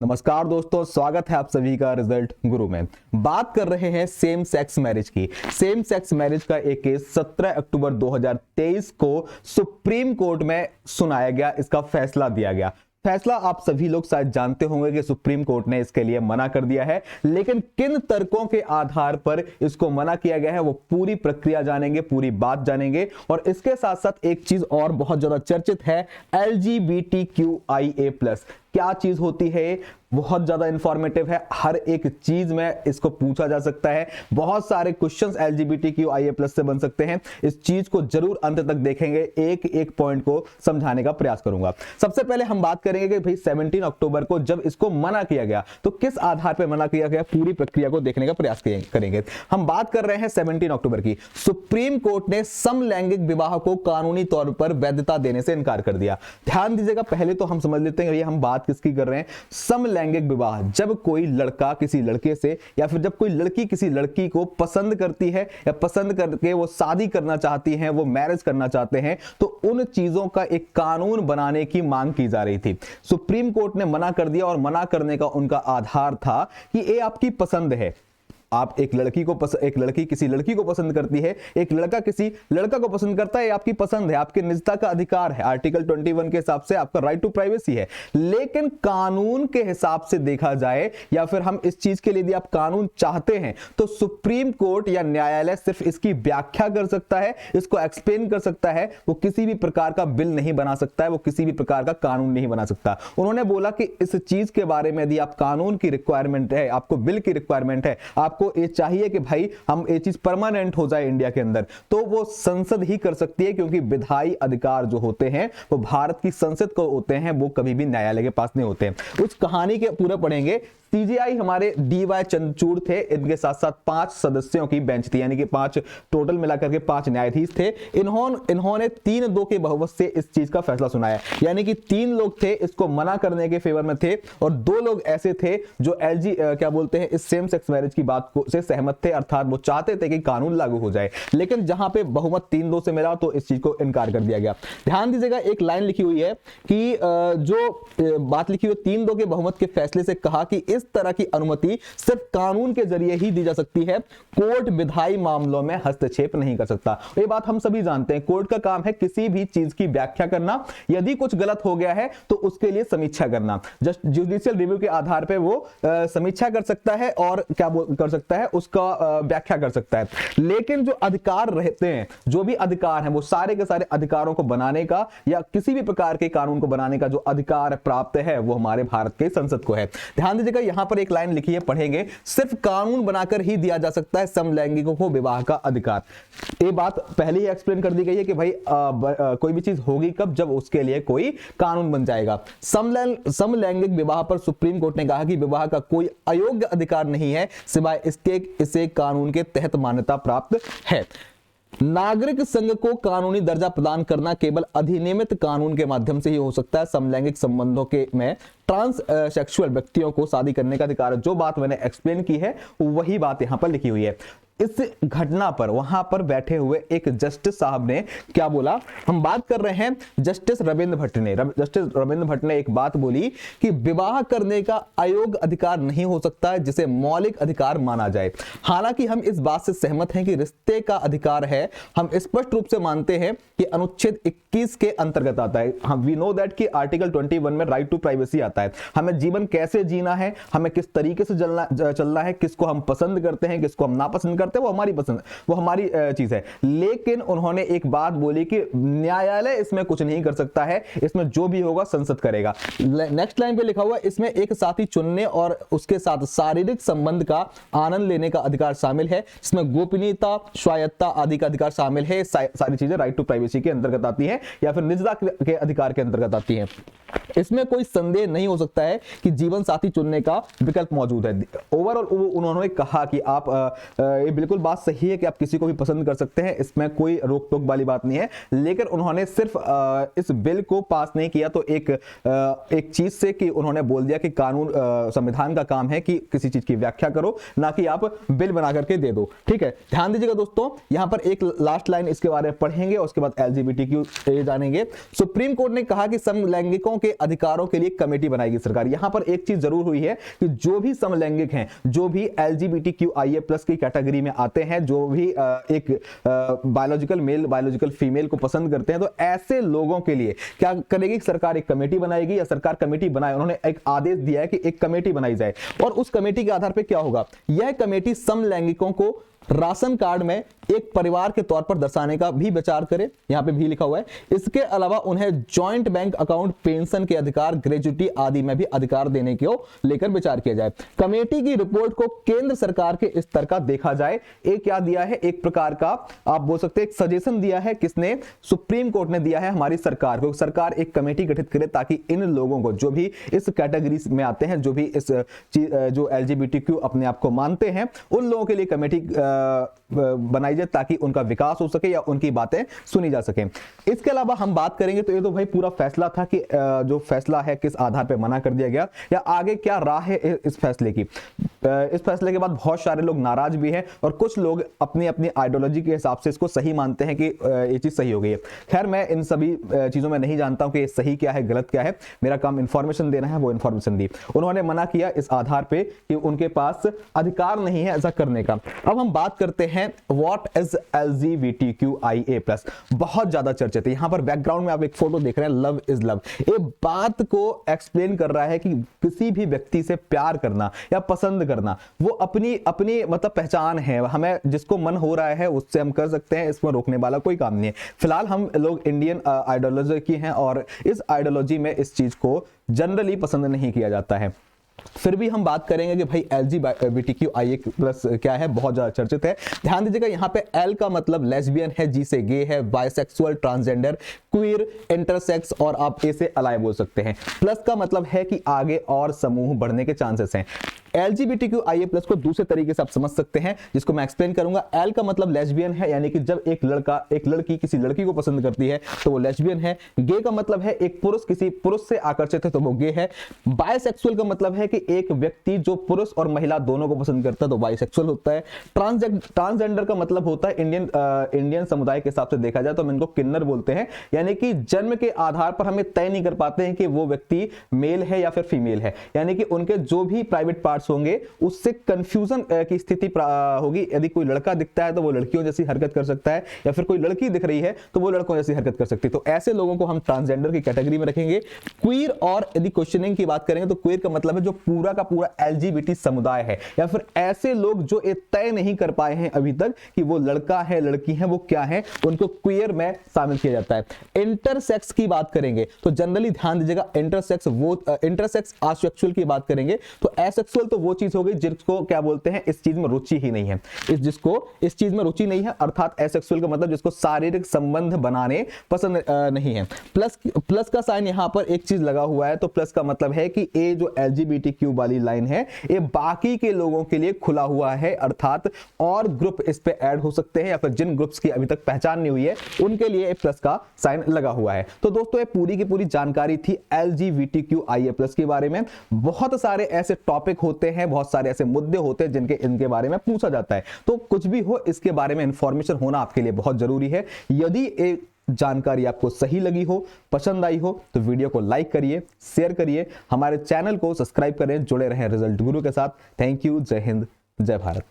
नमस्कार दोस्तों, स्वागत है आप सभी का रिजल्ट गुरु में। बात कर रहे हैं सेम सेक्स मैरिज की। सेम सेक्स मैरिज का एक केस 17 अक्टूबर 2023 को सुप्रीम कोर्ट में सुनाया गया, इसका फैसला दिया गया। फैसला आप सभी लोग शायद जानते होंगे कि सुप्रीम कोर्ट ने इसके लिए मना कर दिया है, लेकिन किन तर्कों के आधार पर इसको मना किया गया है वो पूरी प्रक्रिया जानेंगे, पूरी बात जानेंगे। और इसके साथ साथ एक चीज और बहुत ज्यादा चर्चित है, LGBTQIA+। क्या चीज होती है, बहुत ज्यादा इंफॉर्मेटिव है, हर एक चीज में इसको पूछा जा सकता है। बहुत सारे क्वेश्चंस LGBTQIA+ से बन सकते हैं। इस चीज को जरूर अंत तक देखेंगे, एक एक पॉइंट को समझाने का प्रयास करूंगा। सबसे पहले हम बात करेंगे कि भाई 17 अक्टूबर को जब इसको मना किया गया तो किस आधार पर मना किया गया, पूरी प्रक्रिया को देखने का प्रयास करेंगे। हम बात कर रहे हैं 17 अक्टूबर की। सुप्रीम कोर्ट ने समलैंगिक विवाह को कानूनी तौर पर वैधता देने से इनकार कर दिया। ध्यान दीजिएगा, पहले तो हम समझ लेते हैं ये हम बात किसकी कर रहे हैं। समलैंगिक विवाह, जब कोई लड़का किसी लड़के से या फिर जब कोई लड़की किसी लड़की को पसंद करती है या पसंद करके वो शादी करना चाहती हैं, वो मैरिज करना चाहते हैं, तो उन चीजों का एक कानून बनाने की मांग की जा रही थी। सुप्रीम कोर्ट ने मना कर दिया और मना करने का उनका आधार था कि ये आपकी पसंद है। आप एक लड़की किसी लड़की को पसंद करती है, एक लड़का किसी लड़का को पसंद करता है, ये आपकी पसंद है, आपकी निजता का अधिकार है। आर्टिकल 21 के हिसाब से आपका राइट टू प्राइवेसी है। लेकिन कानून के हिसाब से देखा जाए या फिर हम इस चीज के लिए यदि आप कानून चाहते हैं तो सुप्रीम कोर्ट या न्यायालय सिर्फ इसकी व्याख्या कर सकता है, इसको एक्सप्लेन कर सकता है। वो किसी भी प्रकार का बिल नहीं बना सकता है, वो किसी भी प्रकार का कानून नहीं बना सकता। उन्होंने बोला कि इस चीज के बारे में यदि आप कानून की रिक्वायरमेंट है, आपको बिल की रिक्वायरमेंट है, आपको ये चाहिए कि भाई हम ये चीज परमानेंट हो जाए इंडिया के अंदर, तो वो संसद ही कर सकती है। क्योंकि विधायी अधिकार जो होते हैं वो भारत की संसद को होते हैं, वो कभी भी न्यायालय के पास नहीं होते हैं। उस कहानी के पूरे पढ़ेंगे। सीजेआई हमारे DY चंद्रचूड़ थे, इनके साथ साथ 5 सदस्यों की बेंच थी, यानी कि 5 टोटल मिलाकर के 5 न्यायाधीश थे। इन्होंने 3-2 के बहुमत से इस चीज का फैसला सुनाया। यानी कि 3 लोग थे इसको मना करने के फेवर में थे और 2 लोग ऐसे थे जो क्या बोलते हैं, इस सेम सेक्स मैरिज की बात से सहमत थे, अर्थात वो चाहते थे कि कानून लागू हो जाए। लेकिन जहां पे बहुमत 3-2 से मिला तो इस चीज को इनकार कर दिया गया। ध्यान दीजिएगा, एक लाइन लिखी हुई है कि जो बात लिखी हुई 3-2 के बहुमत के फैसले से कहा कि इस तरह की अनुमति सिर्फ कानून के जरिए ही दी जा सकती है, कोर्ट विधायी मामलों में हस्तक्षेप नहीं कर सकता। ये बात हम सभी जानते हैं, कोर्ट का काम है किसी भी चीज की व्याख्या करना, यदि कुछ गलत हो गया है तो उसके लिए समीक्षा करना। जस्ट जुडिशियल रिव्यू के आधार पर वो समीक्षा कर सकता है और क्या कर सकता है, उसका व्याख्या कर सकता है। लेकिन जो अधिकार रहते हैं, जो भी अधिकार हैं, वो सारे के सारे अधिकारों को बनाने का या किसी भी प्रकार के कानून को बनाने का जो अधिकार प्राप्त है वो हमारे भारत के संसद को है। ध्यान दीजिएगा, यहां पर एक लाइन लिखी है, पढ़ेंगे। सिर्फ कानून बनाकर ही दिया जा सकता है समलैंगिकों को विवाह का अधिकार। ये बात पहले ही एक्सप्लेन कर दी गई है कि भाई कोई भी चीज होगी कब, जब उसके लिए कोई कानून बन जाएगा। समलैंगिक विवाह पर सुप्रीम कोर्ट ने कहा कि विवाह का कोई अयोग्य अधिकार नहीं है सिवाय इसके इसे कानून के तहत मान्यता प्राप्त है। नागरिक संघ को कानूनी दर्जा प्रदान करना केवल अधिनियमित कानून के माध्यम से ही हो सकता है। समलैंगिक संबंधों के में ट्रांससेक्सुअल व्यक्तियों को शादी करने का अधिकार। जो बात मैंने एक्सप्लेन की है वही बात यहां पर लिखी हुई है। इस घटना पर वहां पर बैठे हुए एक जस्टिस साहब ने क्या बोला, हम बात कर रहे हैं जस्टिस रविंद्र भट्ट ने। जस्टिस रविंद्र भट्ट ने एक बात बोली कि विवाह करने का अयोग्य अधिकार नहीं हो सकता है जिसे मौलिक अधिकार माना जाए। हालांकि हम इस बात से सहमत हैं कि रिश्ते का अधिकार है, हम स्पष्ट रूप से मानते हैं कि अनुच्छेद 21 के अंतर्गत आता है। हम वी नो दैट कि आर्टिकल 21 में राइट टू प्राइवेसी आता है। हमें जीवन कैसे जीना है, हमें किस तरीके से चलना है, किसको हम पसंद करते हैं, किसको हम नापसंद करते हैं, वो हमारी पसंद, वो हमारी चीज है। लेकिन उन्होंने एक बात बोली कि न्यायालय इसमें कुछ नहीं कर सकता है, इसमें जो भी होगा संसद करेगा। नेक्स्ट लाइन पे लिखा हुआ है, इसमें एक साथी चुनने और उसके साथ शारीरिक संबंध का आनंद लेने का अधिकार शामिल है, इसमें गोपनीयता, स्वायत्तता आदि का अधिकार शामिल है। सारी चीजें राइट टू प्राइवेसी के अंतर्गत आती हैं या फिर निजता के अधिकार के अंतर्गत आती हैं। इसमें कोई संदेह नहीं हो सकता है कि जीवन साथी चुनने का विकल्प मौजूद है। ओवरऑल उन्होंने कहा कि आप ये बिल्कुल बात सही है कि आप किसी को भी पसंद कर सकते हैं, इसमें कोई रोक टोक वाली बात नहीं है। लेकिन उन्होंने सिर्फ इस बिल को पास नहीं किया तो एक चीज से कि उन्होंने बोल दिया कि कानून संविधान का काम है कि किसी चीज की व्याख्या करो, ना कि आप बिल बना करके दे दो। ठीक है, ध्यान दीजिएगा दोस्तों, यहां पर एक लास्ट लाइन इसके बारे में पढ़ेंगे और उसके बाद LGBTQ जानेंगे। सुप्रीम कोर्ट ने कहा कि समलैंगिकों के अधिकारों के लिए कमेटी बनाएगी सरकार। यहां पर एक चीज जरूर हुई है कि जो भी समलैंगिक हैं, जो भी LGBTQIA+ की कैटेगरी में आते हैं, जो भी एक बायोलॉजिकल मेल बायोलॉजिकल फीमेल को पसंद करते हैं, तो ऐसे लोगों के लिए क्या करेगी सरकार? एक कमेटी बनाएगी, या सरकार कमेटी बनाए, उन्होंने एक आदेश दिया है कि एक कमेटी बनाई जाए, और उस कमेटी के आधार पर क्या होगा, यह कमेटी समलैंगिकों को राशन कार्ड में एक परिवार के तौर पर दर्शाने का भी विचार करे, यहां पे भी लिखा हुआ है। इसके अलावा उन्हें जॉइंट बैंक अकाउंट, पेंशन के अधिकार, ग्रेजुटी आदि में भी अधिकार देने को लेकर विचार किया जाए। कमेटी की रिपोर्ट को केंद्र सरकार के स्तर का देखा जाए। एक क्या दिया है, एक प्रकार का आप बोल सकते हैं एक सजेशन दिया है, किसने? सुप्रीम कोर्ट ने दिया है हमारी सरकार को। सरकार एक कमेटी गठित करे ताकि इन लोगों को, जो भी इस कैटेगरी में आते हैं, जो भी इस जो LGBTQ अपने आप को मानते हैं, उन लोगों के लिए कमेटी बनाई जाए ताकि उनका विकास हो सके या उनकी बातें सुनी जा सके। इसके अलावा हम बात करेंगे तो ये तो भाई पूरा फैसला था कि जो फैसला है किस आधार पर मना कर दिया गया, या आगे क्या राह है इस फैसले की। इस फैसले के बाद बहुत सारे लोग नाराज भी हैं, और कुछ लोग अपनी अपनी आइडियोलॉजी के हिसाब से इसको सही मानते हैं कि ये चीज सही हो गई है। खैर, मैं इन सभी चीजों में नहीं जानता हूं कि सही क्या है, गलत क्या है। मेरा काम इंफॉर्मेशन देना है, वो इंफॉर्मेशन दी। उन्होंने मना किया इस आधार पे कि उनके पास अधिकार नहीं है ऐसा करने का। अब हम बात करते हैं व्हाट इज LGBTQIA+। बहुत ज्यादा चर्चित है। यहां पर बैकग्राउंड में आप एक फोटो देख रहे हैं, लव इज लव। ये बात को एक्सप्लेन कर रहा है कि किसी भी व्यक्ति से प्यार करना या पसंद करना, वो अपनी अपनी मतलब पहचान है। हमें जिसको मन हो रहा है उससे हम कर सकते हैं, इसमें रोकने वाला कोई काम नहीं है। फिलहाल हम लोग इंडियन आइडियोलॉजी की हैं, और इस आइडियोलॉजी में इस चीज को जनरली पसंद नहीं किया जाता है। फिर भी हम बात करेंगे कि भाई LGBTQIA+ क्या है, बहुत ज्यादा चर्चित है। ध्यान दीजिएगा, यहाँ पे L का मतलब लेस्बियन है, G से गे है, बाइसेक्सुअल, ट्रांसजेंडर, क्वीर, इंटरसेक्स, और आप ए से अलाय बोल सकते हैं। प्लस का मतलब है कि आगे और समूह बढ़ने के चांसेस हैं। LGBTQIA+ को दूसरे तरीके से आप समझ सकते हैं, जिसको मैं एक्सप्लेन करूंगा। L का मतलब लेस्बियन है, यानी कि जब एक लड़का एक लड़की किसी लड़की को पसंद करती है तो वो लेस्बियन है। गे का मतलब है एक पुरुष किसी पुरुष से आकर्षित है तो वो गे है। बाइसेक्सुअल का मतलब है कि एक व्यक्ति जो पुरुष और महिला दोनों को पसंद करता है तो बाइसेक्सुअल होता है। ट्रांसजेंडर का मतलब होता है इंडियन समुदाय के हिसाब से देखा जाए तो हम इनको किन्नर बोलते हैं, यानी कि जन्म के आधार पर हमें तय नहीं कर पाते हैं कि वो व्यक्ति मेल है या फिर फीमेल है, यानी कि उनके जो भी प्राइवेट पार्ट्स होंगे उससे कंफ्यूजन की स्थिति होगी। यदि कोई लड़का दिखता है तो वो लड़कियों जैसी हरकत कर सकता है, या फिर कोई लड़की दिख रही है तो वो लड़कों जैसी हरकत कर सकती है। तो ऐसे लोगों को हम ट्रांसजेंडर की कैटेगरी में रखेंगे। क्वीर, और यदि क्वेश्चनिंग की बात करेंगे तो क्वीर का मतलब है जो पूरा का पूरा LGBT समुदाय है, या फिर ऐसे लोग जो ये तय नहीं कर पाए हैं अभी तक कि वो लड़का है लड़की है वो क्या है, उनको क्वीर में शामिल किया जाता है। इंटरसेक्स की बात करेंगे तो जनरली ध्यान दीजिएगा, इंटरसेक्स आसेक्सुअल की बात करेंगे तो एसेक्सुअल तो वो चीज हो गई जिसको क्या बोलते हैं इस चीज में रुचि ही नहीं है, जिसको इस चीज में रुचि नहीं है, अर्थात एसेक्सुअल का मतलब जिसको शारीरिक संबंध बनाने पसंद नहीं है। प्लस का साइन यहां पर एक चीज लगा हुआ है, तो प्लस का मतलब है कि ये जो LGBTQ वाली लाइन है ये बाकी के लोगों के लिए खुला हुआ है, अर्थात और ग्रुप इस पे ऐड हो सकते हैं, या फिर जिन ग्रुप्स की अभी तक पहचान नहीं हुई है उनके लिए प्लस का साइन लगा हुआ है। तो दोस्तों ये पूरी की पूरी जानकारी थी LGBTQIA+ के बारे में। बहुत सारे ऐसे टॉपिक होते हैं, बहुत सारे ऐसे मुद्दे होते हैं जिनके इनके बारे में पूछा जाता है, तो कुछ भी हो इसके बारे में इंफॉर्मेशन होना आपके लिए बहुत जरूरी है। यदि एक जानकारी आपको सही लगी हो, पसंद आई हो, तो वीडियो को लाइक करिए, शेयर करिए, हमारे चैनल को सब्सक्राइब करें, जुड़े रहें रिजल्ट गुरु के साथ। थैंक यू, जय हिंद, जय भारत।